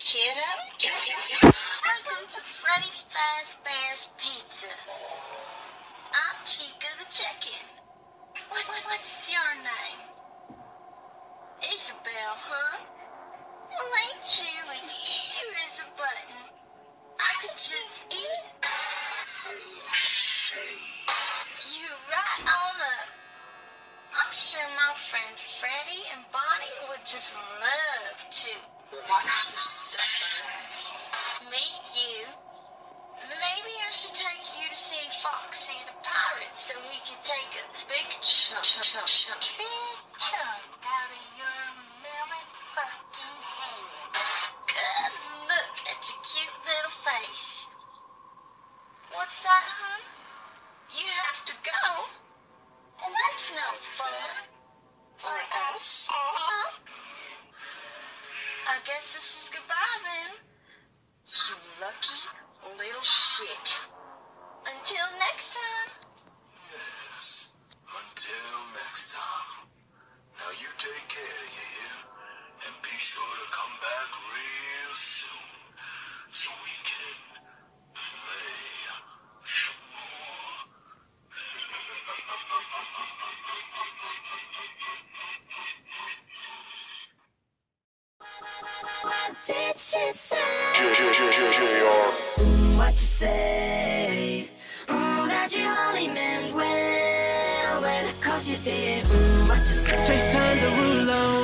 kiddo. Welcome to Freddy Fazbear's Pizza. I'm Chica the Chicken. What's your name? Isabel, huh? Well, ain't you as cute as a button? I could just eat you right on up. I'm sure my friends Freddy and Bonnie would just love to watch you suffer. Meet you. Maybe I should take you to see Foxy the Pirate so he can take a big chunk out of your melon fucking head. Good look at your cute little face. What's that, hun? You have to go? Well, that's no fun. For us. I guess this is goodbye then. You lucky little shit. Until next time. Yes, until next time. Now you take care, you hear? And be sure to come back real soon so we can play some more. What did she say? JR. What you say? That you only meant well, 'cause you did. What you say? Jason Derulo.